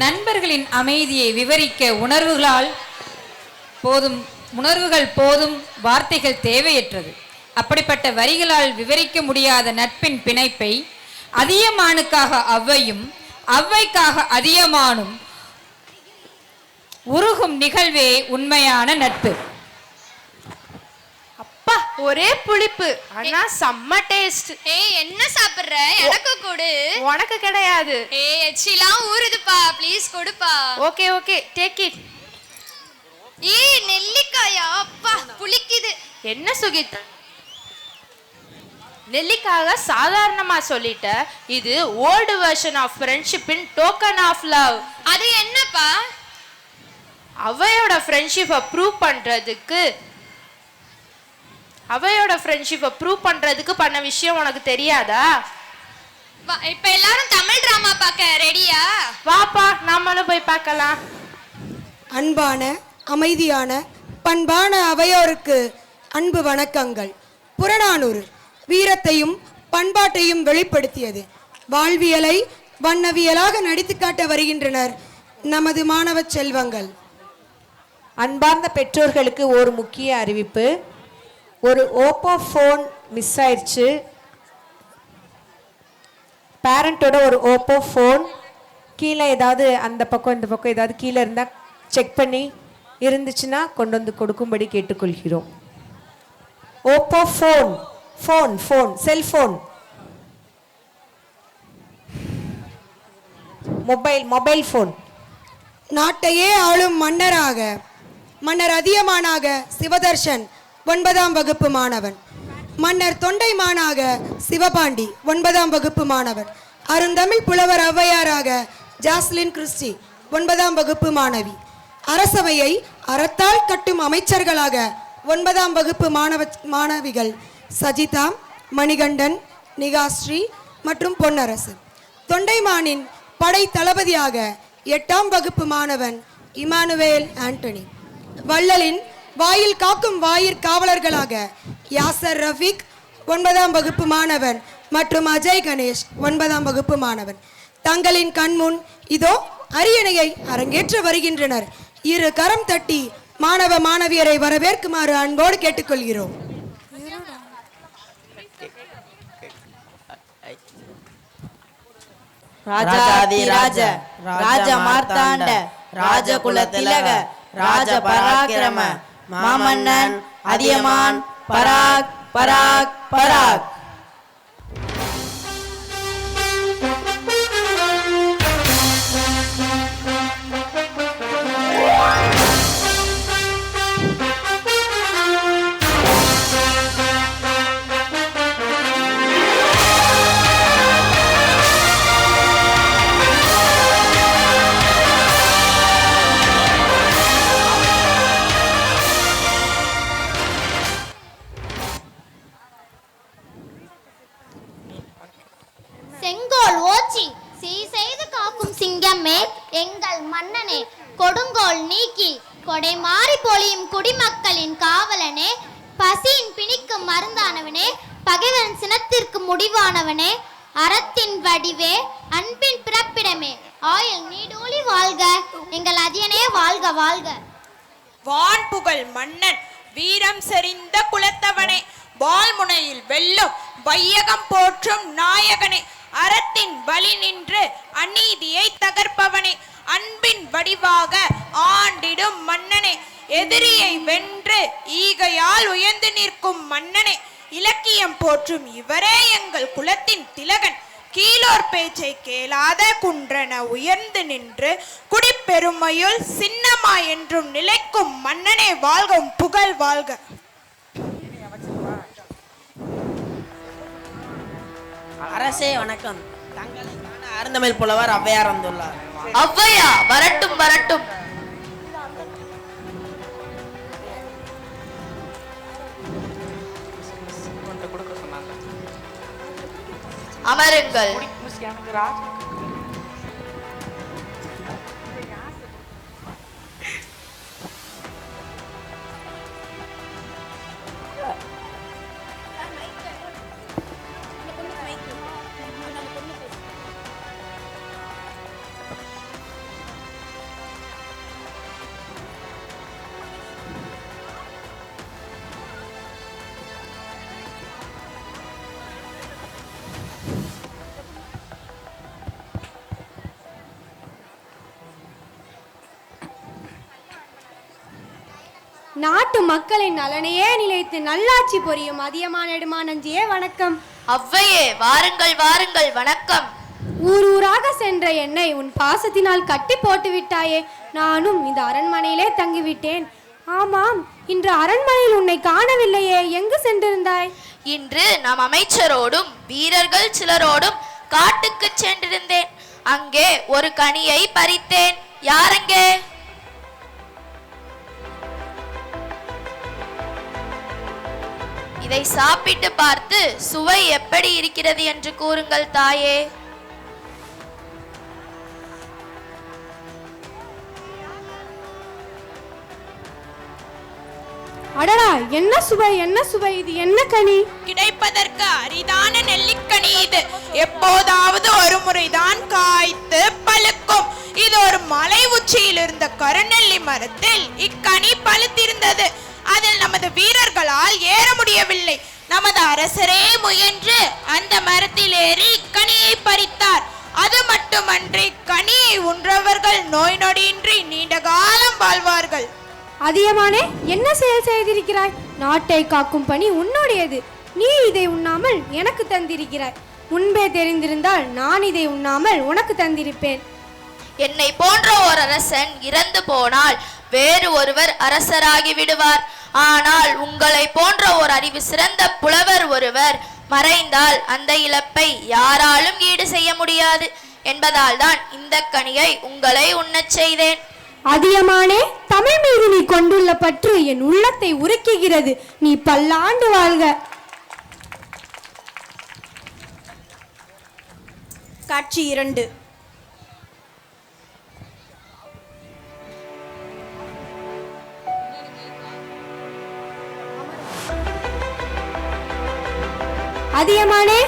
நண்பர்களின் அமைதியை விவரிக்க உணர்வுகள் போதும், வார்த்தைகள் தேவையற்றது. அப்படிப்பட்ட வரிகளால் விவரிக்க முடியாத நட்பின் பிணைப்பை அதியமானுக்காக அவ்வையும், அவ்வைக்காக அதியமானும் உருகும் நிகழ்வே உண்மையான நட்பு. அப்பா ஒரே புளிப்பு, ஆனா செம்ம டேஸ்ட். ஏய் என்ன சாப்பிடுற? எனக்கு கொடு. உனக்கு கிடையாது. ஏய் எச்சிலாம் ஊறுதுப்பா, ப்ளீஸ் கொடுப்பா. Okay okay take it. ஏய் நெல்லிக்காயா? அப்பா புளிக்குது. என்ன சுகித், நெல்லிக்காக சாதாரணமா சொல்லிட்ட. இது old version of friendship in token of love. அது என்னப்பா? அவையோட ஃப்ரெண்ட்ஷிப்பை ப்ரூவ் பண்றதுக்கு பண்ண விஷயம் உனக்கு தெரியாதா? இப்ப எல்லாரும் தமிழ் டிராமா பார்க்க ரெடியா? வாப்பா நம்மளும் போய் பார்க்கலாம். அன்பான, அமைதியான, பண்பான அவையோருக்கு அன்பு வணக்கங்கள். புறநானூறு வீரத்தையும் பண்பாட்டையும் வெளிப்படுத்தியது. வாழ்வியலை வண்ணவியலாக நடித்து காட்ட வருகின்றனர் நமது மாணவ செல்வங்கள். அன்பார்ந்த பெற்றோர்களுக்கு ஒரு முக்கிய அறிவிப்பு. ஒரு ஓப்போ ஃபோன் மிஸ் ஆயிடுச்சு. பேரண்ட்டோட ஒரு ஓப்போ ஃபோன் கீழே ஏதாவது அந்த பக்கம் இந்த பக்கம் ஏதாவது கீழே இருந்தால் செக் பண்ணி இருந்துச்சுன்னா கொண்டு வந்து கொடுக்கும்படி கேட்டுக்கொள்கிறோம். Oppo phone phone phone cellphone mobile phone. நாட்டையே ஆளும் மன்னர் அதியமானாக சிவதர்ஷன் 9ஆம் வகுப்பு மாணவன். மன்னர் தொண்டைமானாக சிவபாண்டி 9ஆம் வகுப்பு மாணவன். அருந்தமிழ் புலவர் ஔவையாராக ஜாஸ்லின் கிறிஸ்டி 9ஆம் வகுப்பு மாணவி. அரசவையை அறத்தால் கட்டும் அமைச்சர்களாக 9ஆம் வகுப்பு மாணவிகள் சஜிதா, மணிகண்டன், நிகாஸ்ரீ மற்றும் பொன்னரசு. தொண்டைமானின் படை தளபதியாக 8ஆம் வகுப்பு மாணவன் இமானுவேல் ஆண்டனி. வள்ளலின் வாயில் காக்கும் வாயிற்காவலர்களாக யாசர் ரஃபீக் 9ஆம் வகுப்பு மாணவன் மற்றும் அஜய் கணேஷ் 9ஆம் வகுப்பு மாணவன். தங்களின் கண்முன் இதோ அரியணையை அரங்கேற்ற வருகின்றனர். இரு கரம் தட்டி மாணவ மாணவியரை வரவேற்குமாறு அன்போடு கேட்டுக்கொள்கிறோம். ராஜாதிராஜ ராஜ மார்த்தாண்ட ராஜகுல திலக ராஜ பராக்கிரம மாமன்னன் அதியமான் பராக் பராக் பராக். செங்கோல் ஓச்சி செய்து காக்கும் சிங்கமே எங்கள் மன்னனே, கொடுங்கோல் நீக்கி கொடை மாறி பொழியும் குடிமக்களின் காவலனே, பசியின் பிணிக்கும் மருந்தானவனே, பகைவன் சினத்திற்கு முடிவானவனே, அறத்தின் வடிவே அன்பின் பிறப்பிடமே, ஆயுள் நீடூழி வாழ்க எங்கள் அதியனே வாழ்க வாழ்க. வான் புகழ் மன்னன் வீரம் செறிந்த குலத்தவனே, வால்முனையில் வெல்லும் வையகம் போற்றும் நாயகனே, அறத்தின் வழி நின்று அநீதியை தகர்ப்பவனே, அன்பின் வடிவாக ஆண்டிடும் மன்னனே, எதிரியை வென்று ஈகையால் உயர்ந்து நிற்கும் மன்னனே, இலக்கியம் போற்றும் இவரே எங்கள் குலத்தின் திலகன், கீழோர் பேச்சை கேளாத குன்றன உயர்ந்து நின்று குடிப்பெருமையுள் சின்னமா என்றும் நிலைக்கும் மன்னனே வாழ்கும் புகழ் வாழ்க. அரசே வணக்கம். தங்களை காண அருந்தமிழ் புலவர் ஔவையார் வந்துள்ளார். ஔவையா வரட்டும் வரட்டும். அமருங்கள். நாட்டு மக்களின் நலனையே நிலைத்து நல்லாட்சி புரியும் அதியமான் நெடுமானஞ்சியே வணக்கம். அவ்வையே வாருங்கள் வாருங்கள் வணக்கம். ஊர் ஊராக சென்ற என்னை உன் பாசத்தினால் கட்டி போட்டு விட்டாயே. நானும் இந்த அரண்மனையிலே தங்கிவிட்டேன். ஆமாம், இன்று அரண்மனையில் உன்னை காணவில்லையே, எங்கு சென்றிருந்தாய்? இன்று நம் அமைச்சரோடும் வீரர்கள் சிலரோடும் காட்டுக்கு சென்றிருந்தேன். அங்கே ஒரு கனியை பறித்தேன். யாரெங்கே? இதை சாப்பிட்டு பார்த்து சுவை எப்படி இருக்கிறது என்று கூறுங்கள் தாயே. அடடா, என்ன சுவை, என்ன சுவை! இது என்ன கனி? கிடைப்பதற்கு அரிதான நெல்லிக்கனி இது. எப்போதாவது ஒரு முறைதான் காய்த்து பழுக்கும். இது ஒரு மலை உச்சியில் இருந்த கருநெல்லி மரத்தில் இக்கனி பழுத்திருந்தது. அதில் நமது வீரர்களால் ஏற முடியவில்லை. நமது அரசரே முயன்று அந்த மரத்தில் ஏறி கனியை பறித்தார். அது மட்டுமன்றி கனியை உன்றவர்கள் நோய் நொடியின்றி நீண்ட காலம் வாழ்வார்கள். அதியமானே, என்ன செயல் செய்திருக்கிறாய்? நாட்டை காக்கும் பணி உன்னுடையது. நீ இதை உண்ணாமல் எனக்கு தந்திருக்கிறாய். முன்பே தெரிந்திருந்தால் நான் இதை உண்ணாமல் உனக்கு தந்திருப்பேன். என்னை போன்ற ஒரு அரசன் இறந்து போனால் வேறு ஒருவர் அரசராகி விடுவார். ஆனால் உங்களை போன்ற ஒரு அறிவு சிறந்த புலவர் ஒருவர் மறைந்தால் அந்த இழப்பை யாராலும் ஈடு செய்ய முடியாது என்பதால் தான் இந்த கனியை உங்களை உண்ணச் செய்தேன். அதியமானே, தமிழ் மீது நீ கொண்டுள்ள பற்று என் உள்ளத்தை உருக்குகிறது. நீ பல்லாண்டு வாழ்க. காட்சி 2. அதியமானே,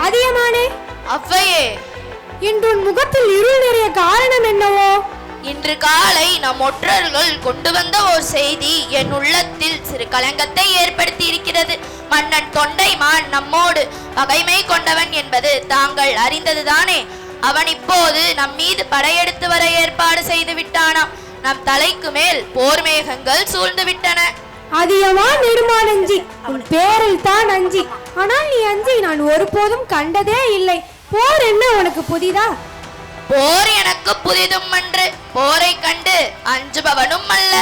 அதியமானே! அவ்வையே, இன்று உன் முகத்தில் இருள் நிறைய காரணம் என்னவோ? இன்று காலை நம் ஒற்றர்கள் கொண்டு வந்த ஒரு செய்தி என் உள்ளத்தில் சிறு கலங்கத்தை ஏற்படுத்தி இருக்கிறது. மன்னன் தொண்டைமான் நம்மோடு பகைமை கொண்டவன் என்பது தாங்கள் அறிந்ததுதானே. அவன் இப்போது நம் மீது படையெடுத்து வர ஏற்பாடு செய்து விட்டானாம். நம் தலைக்கு மேல் போர் மேகங்கள் சூழ்ந்து விட்டன. அதியமான் நெடுமானஞ்சி, உன் பேரில் தான் அஞ்சி. ஆனால் நீ அஞ்சி நான் ஒருபோதும் கண்டதே இல்லை. போர் என்ன உனக்கு புதிதா? போர் எனக்கு புதிதும் அன்று. போரை கண்டு அஞ்சுபவனும் அல்ல.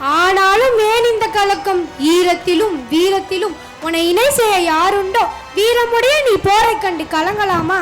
ஆனாலும் ஏன் இந்த கலக்கம்? ஈரத்திலும் வீரத்திலும் உன்னை இணை செய்ய யாருண்டோ? வீரமுடைய நீ போரை கண்டு கலங்கலாமா?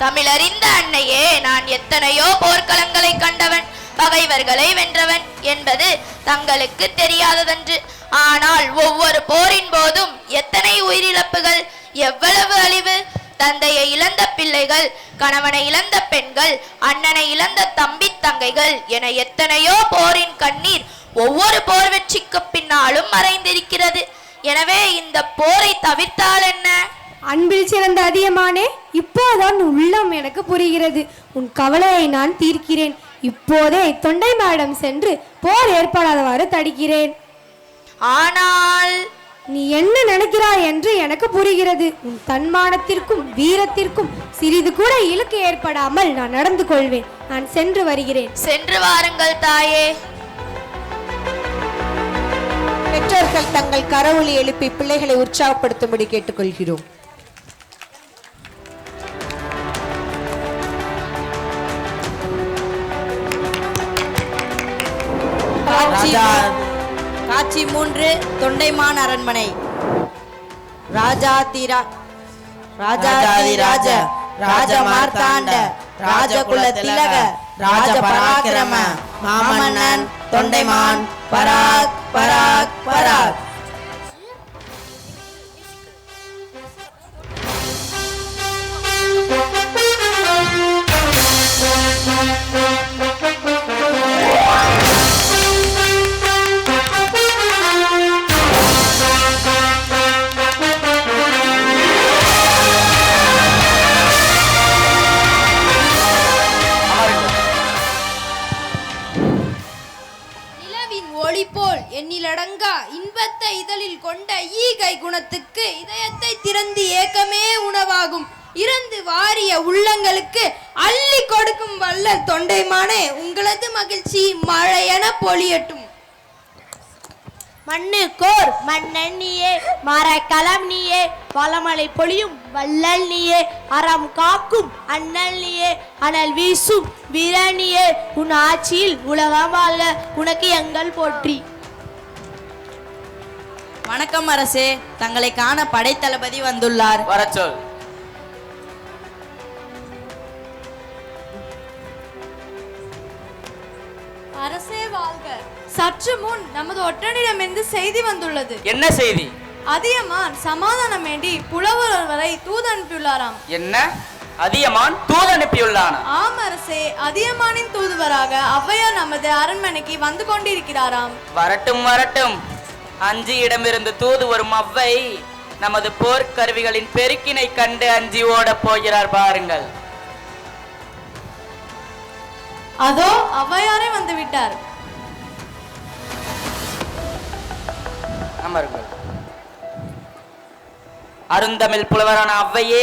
தமிழறிந்த அன்னையே, நான் எத்தனையோ போர்க்களங்களை கண்டவன், பகைவர்களை வென்றவன் என்பது தங்களுக்கு தெரியாததன்று. ஆனால் ஒவ்வொரு போரின் போதும் எத்தனை உயிரிழப்புகள், எவ்வளவு அழிவு! தந்தையை இழந்த பிள்ளைகள், கணவனை இழந்த பெண்கள், அண்ணனை இழந்த தம்பி தங்கைகள் என எத்தனையோ போரின் கண்ணீர் ஒவ்வொரு போர் வெற்றிக்கு பின்னாலும் மறைந்திருக்கிறது. எனவே இந்த போரை தவிர்த்தால் என்ன? அன்பில் சிறந்த அதியமானே, இப்போதான் உள்ளம் எனக்கு புரிகிறது. உன் கவலையை நான் தீர்க்கிறேன். இப்போதே தொண்டைமானிடம் சென்று போர் ஏற்படாதவாறு தடுக்கிறேன். ஆனால் நீ என்ன நினைக்கிறாய் என்று எனக்கு புரிகிறது. உன் தன்மானத்திற்கும் வீரத்திற்கும் சிறிது கூட இழுக்கு ஏற்படாமல் நான் நடந்து கொள்வேன். நான் சென்று வருகிறேன். சென்று வாருங்கள் தாயே. பெற்றோர்கள் தங்கள் கரவொலி எழுப்பி பிள்ளைகளை உற்சாகப்படுத்தும்படி கேட்டுக்கொள்கிறோம். காட்சி 3. தொண்டைமான் அரண்மனை. ராஜாதி ராஜ ராஜ மார்த்தாண்ட ராஜகுல திலக ராஜ பராக்கிரம மாமன்னன் தொண்டைமான் பராக் பராக் பராக். எண்ணிலடங்கா இன்பத்தை இதழில் கொண்ட ஈகை குணத்துக்கு இதயத்தை திறந்து ஏக்கமே உணவாகும். இறந்து வாரிய உள்ளங்களுக்கு அள்ளி கொடுக்கும் வள்ளல் தொண்டைமானே, உங்களது மகிழ்ச்சி மழையென பொழியட்டும். மண்ணு கோர் மன்னன் நீயே, மரக்கலம் நீயே, பலமலை பொழியும் வள்ளல் நீயே, அறம் காக்கும் அண்ணல் நீயே, அனல் வீசும் வீரனியே, உன் ஆட்சியில் உலகம் வாழ்க, உனக்கு எங்கள் போற்றி. வணக்கம் அரசே, தங்களை காண படைத்தளபதி வந்துள்ளார். வரச்சொல். அரசே வாழ்க. சற்று முன் நமது ஒற்றனிடமிருந்து செய்தி வந்துள்ளது. என்ன செய்தி? அதியமான் சமாதானம் வேண்டி புலவர் ஒருவரை தூது அனுப்பியுள்ளாராம். என்ன? அதியமான் தூது அனுப்பியுள்ளானா? ஆம் அரசே, அதியமானின் தூதுவராக ஔவையார் நமது அரண்மனைக்கு வந்து கொண்டிருக்கிறாராம். வரட்டும் வரட்டும். அஞ்சி இடமிருந்து தூது வரும் அவ்வை நமது போர்க்கருவிகளின் பெருக்கினை கண்டு அஞ்சி ஓட போகிறார் பாருங்கள். அதோ ஔவையாரே வந்து விட்டார். அமருங்கள். அருந்தமிழ் புலவரான அவ்வையே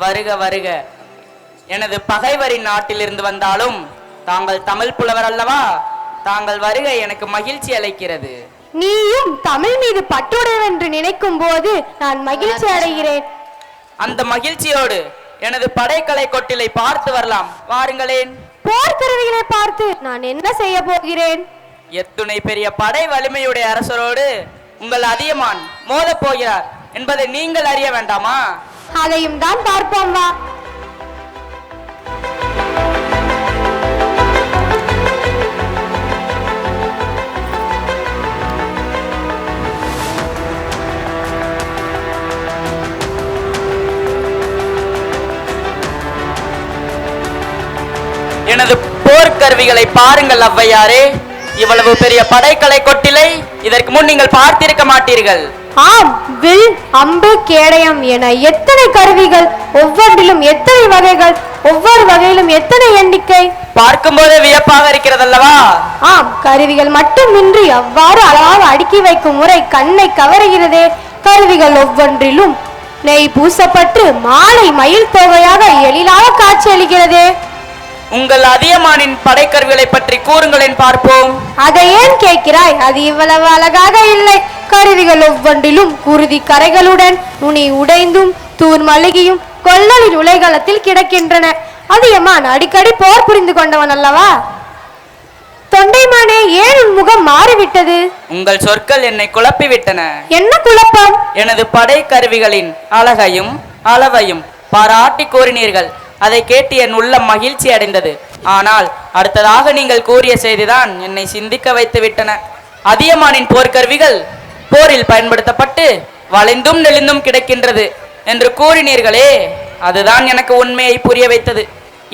வருக வருக. எனது பகைவரின் நாட்டிலிருந்து வந்தாலும் தாங்கள் தமிழ் புலவர் அல்லவா? தாங்கள் வருக எனக்கு மகிழ்ச்சி அளிக்கிறது. நீயும் தமிழ் மீது பற்றுடையவென்று நினைக்கும் போது நான் மகிழ்ச்சி அடைகிறேன். அந்த மகிழ்ச்சியோடு எனது படைக்கலை கொட்டிலை பார்த்து வரலாம் வாருங்களேன். போர்க்கருவிகளை பார்த்து நான் என்ன செய்ய போகிறேன்? எத்துணை பெரிய படை வலிமையுடைய அரசரோடு உங்கள் அதியமான் மோத போகிறார் என்பதை நீங்கள் அறிய வேண்டாமா? அதையும் தான் பார்ப்போம் வா. எனது போர்க்கருவிகளை பாருங்கள் ஔவையாரே. இவ்வளவு பெரிய படைக்கலை கொட்டிலை இதற்கு முன் நீங்கள் பார்த்திருக்க மாட்டீர்கள். ஆம், வில், அம்பு, கேடயம் என எத்தனை கருவிகள், ஒவ்வொன்றிலும் எத்தனை வகைகள், ஒவ்வொரு வகையிலும் எத்தனை எண்ணிக்கை. பார்க்கும்போது வியப்பாக இருக்கிறதல்லவா? ஆம், கருவிகள் மட்டுமின்றி அவ்வாறு அழகாக அடுக்கி வைக்கும் முறை கண்ணை கவருகிறதே. கருவிகள் ஒவ்வொன்றிலும் நெய் பூசப்பட்டு மாலை மயில் தொகையாக எழிலாக காட்சியளிக்கிறதே. உங்கள் அதியமானின் படைக்கருவிகளை பற்றி கூறுங்களேன் பார்ப்போம். அதை ஏன் கேட்கிறாய்? அது இவ்வளவு அழகாக இல்லை. கருவிகள் ஒவ்வொன்றிலும் குருதி கரைகளுடன் நுனி உடைந்தும் தூர் மழுகியும் கொல்லலின் உலைகளத்தில் கிடக்கின்றன. அதியமான் அடிக்கடி போர் புரிந்து கொண்டவன் அல்லவா? தொண்டைமானே, ஏன் உன் முகம் மாறிவிட்டது? உங்கள் சொற்கள் என்னை குழப்பிவிட்டன. என்ன குழப்பம்? எனது படைக்கருவிகளின் அழகையும் அளவையும் பாராட்டி கூறினீர்கள். அதை கேட்டு என் உள்ளம் மகிழ்ச்சி அடைந்தது. ஆனால் அடுத்ததாக நீங்கள் கூறிய செய்திதான் என்னை சிந்திக்க வைத்து விட்டன. அதியமானின் போர்க்கருவிகள் போரில் பயன்படுத்தப்பட்டு வளைந்தும் நெளிந்தும் கிடக்கின்றது என்று கூறினீர்களே, அதுதான் எனக்கு உண்மையை புரிய வைத்தது.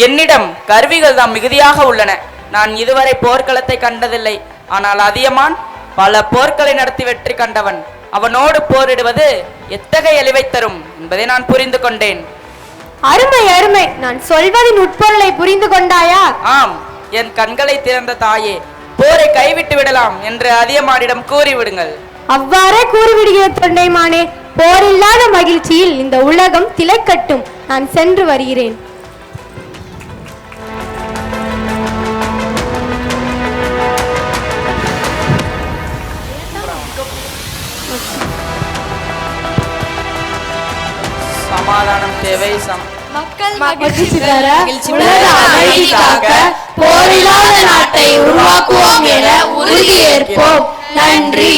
என்னிடம் கருவிகள் தான் மிகுதியாக உள்ளன. நான் இதுவரை போர்க்களத்தை கண்டதில்லை. ஆனால் அதியமான் பல போர்க்களை நடத்தி வெற்றி கண்டவன். அவனோடு போரிடுவது எத்தகைய எளிவை தரும் என்பதை நான் புரிந்து கொண்டேன். அருமை அருமை. நான் சொல்வதின் உட்பொருளை புரிந்து கொண்டாயா? ஆம், என் கண்களை திறந்த தாயே, போரை கைவிட்டு விடலாம் என்று அதியமானிடம் கூறிவிடுங்கள். அவ்வாறே கூறிவிடுகிற தொண்டைமானே. போரில்லாத மகிழ்ச்சியில் இந்த உலகம் திளைக்கட்டும். நான் சென்று வருகிறேன். சமாதானம் தேவை. மக்கள் மகிழ்ச்சி பெற உலக அமைதி காக்க போரில்லாத நாட்டை உருவாக்குவோம் என உறுதியேற்போம். நன்றி.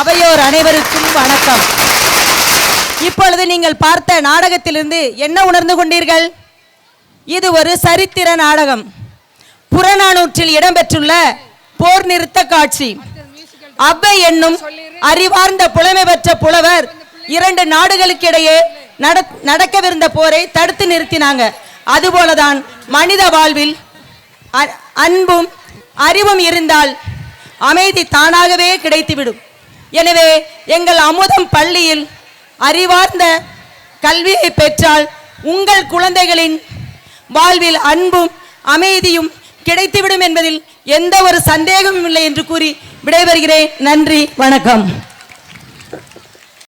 அவையோர் அனைவருக்கும் வணக்கம். இப்பொழுது நீங்கள் பார்த்த நாடகத்திலிருந்து என்ன உணர்ந்து கொண்டீர்கள்? இது ஒரு சரித்திர நாடகம். புறநானூற்றில் இடம்பெற்றுள்ள போர் நிறுத்த காட்சி. அவ்வை என்னும் அறிவார்ந்த புலமை பெற்ற புலவர் 2 நாடுகளுக்கிடையே நடக்கவிருந்த போரை தடுத்து நிறுத்தினாங்க. அதுபோலதான் மனித வாழ்வில் அன்பும் அறிவும் இருந்தால் அமைதி தானாகவே கிடைத்துவிடும். எனவே எங்கள் அமுதம் பள்ளியில் அறிவார்ந்த கல்வியை பெற்றால் உங்கள் குழந்தைகளின் வாழ்வில் அன்பும் அமைதியும் கிடைத்துவிடும் என்பதில் எந்த ஒரு சந்தேகமும் இல்லை என்று கூறி விடைபெறுகிறேன். நன்றி, வணக்கம்.